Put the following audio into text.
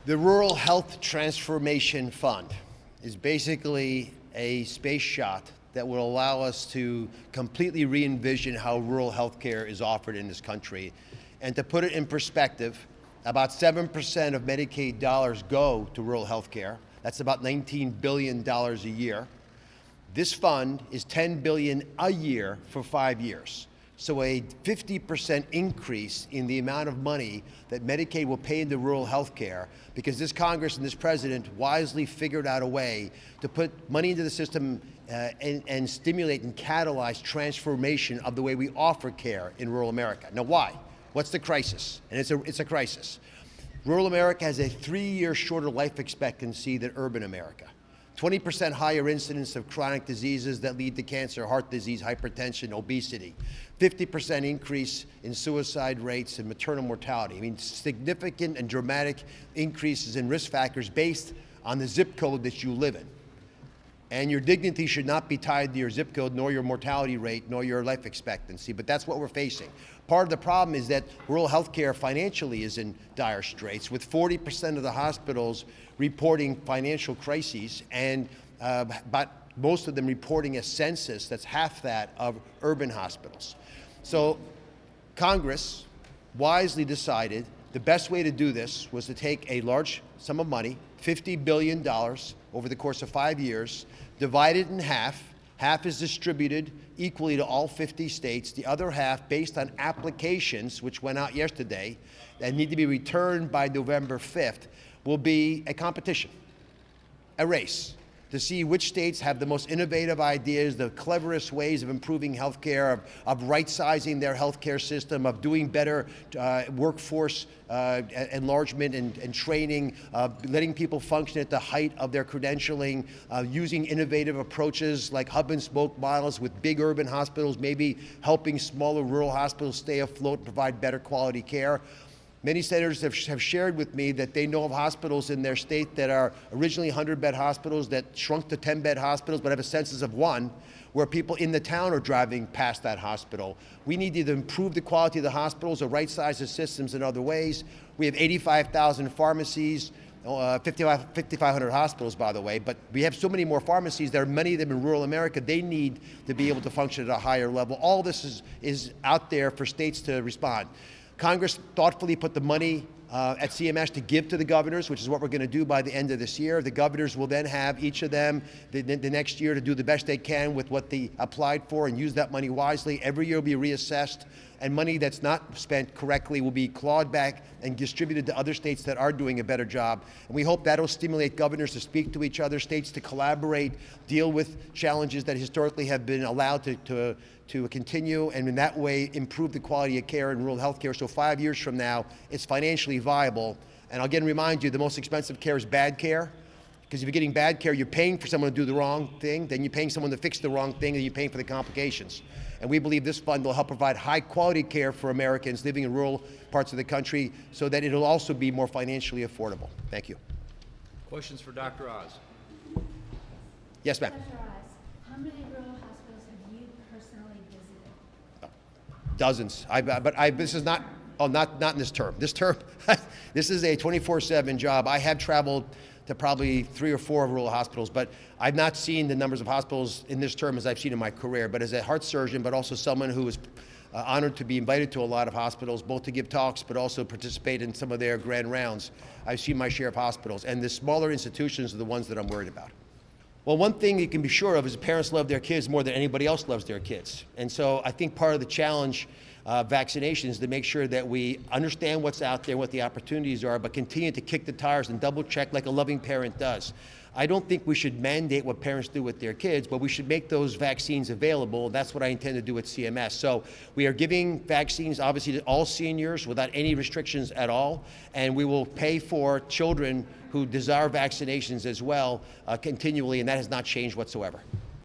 The Rural Health Transformation Fund is basically a space shot that will allow us to completely re-envision how rural health care is offered in this country. And to put it in perspective, about 7% of Medicaid dollars go to rural health care. That's about $19 billion a year. This fund is $10 billion a year for 5 years. So a 50% increase in the amount of money that Medicaid will pay into rural health care, because this Congress and this president wisely figured out a way to put money into the system and stimulate and catalyze transformation of the way we offer care in rural America. Now why? What's the crisis? And it's a crisis. Rural America has a 3-year shorter life expectancy than urban America. 20% higher incidence of chronic diseases that lead to cancer, heart disease, hypertension, obesity. 50% increase in suicide rates and maternal mortality. I mean, significant and dramatic increases in risk factors based on the zip code that you live in. And your dignity should not be tied to your zip code, nor your mortality rate, nor your life expectancy, but that's what we're facing. Part of the problem is that rural health care financially is in dire straits, with 40% of the hospitals reporting financial crises, and but most of them reporting a census that's half that of urban hospitals. So Congress wisely decided the best way to do this was to take a large sum of money, $50 billion over the course of 5 years, divide it in half. Half is distributed equally to all 50 states. The other half, based on applications, which went out yesterday, that need to be returned by November 5th, will be a competition, a race, to see which states have the most innovative ideas, the cleverest ways of improving healthcare, of right-sizing their healthcare system, of doing better workforce enlargement and training, letting people function at the height of their credentialing, using innovative approaches like hub and spoke models with big urban hospitals, maybe helping smaller rural hospitals stay afloat and provide better quality care. Many senators have shared with me that they know of hospitals in their state that are originally 100-bed hospitals that shrunk to 10-bed hospitals but have a census of 1, where people in the town are driving past that hospital. We need to either improve the quality of the hospitals or right-size the systems in other ways. We have 85,000 pharmacies, 5,500 hospitals, by the way, but we have so many more pharmacies. There are many of them in rural America. They need to be able to function at a higher level. All this is out there for states to respond. Congress thoughtfully put the money at CMS to give to the governors, which is what we're going to do by the end of this year. The governors will then have, each of them, the next year to do the best they can with what they applied for and use that money wisely. Every year will be reassessed, and money that's not spent correctly will be clawed back and distributed to other states that are doing a better job. And we hope that'll stimulate governors to speak to each other, states to collaborate, deal with challenges that historically have been allowed to continue, and in that way improve the quality of care in rural health care. So 5 years from now, it's financially viable. And I'll again remind you, the most expensive care is bad care, because if you're getting bad care, you're paying for someone to do the wrong thing, then you're paying someone to fix the wrong thing, and you're paying for the complications. And we believe this fund will help provide high quality care for Americans living in rural parts of the country, so that it'll also be more financially affordable. Thank you. Questions for Dr. Oz? Yes, ma'am. Dr. Oz, how many rural hospitals have you personally visited? Dozens. This is not in this term. This term, this is a 24/7 job. I have traveled to probably 3 or 4 rural hospitals, but I've not seen the numbers of hospitals in this term as I've seen in my career. But as a heart surgeon, but also someone who was honored to be invited to a lot of hospitals, both to give talks, but also participate in some of their grand rounds, I've seen my share of hospitals. And the smaller institutions are the ones that I'm worried about. Well, one thing you can be sure of is parents love their kids more than anybody else loves their kids. And so I think part of the challenge vaccinations to make sure that we understand what's out there, what the opportunities are, but continue to kick the tires and double check like a loving parent does. I don't think we should mandate what parents do with their kids, but we should make those vaccines available. That's what I intend to do at CMS. So we are giving vaccines, obviously, to all seniors without any restrictions at all, and we will pay for children who desire vaccinations as well continually, and that has not changed whatsoever.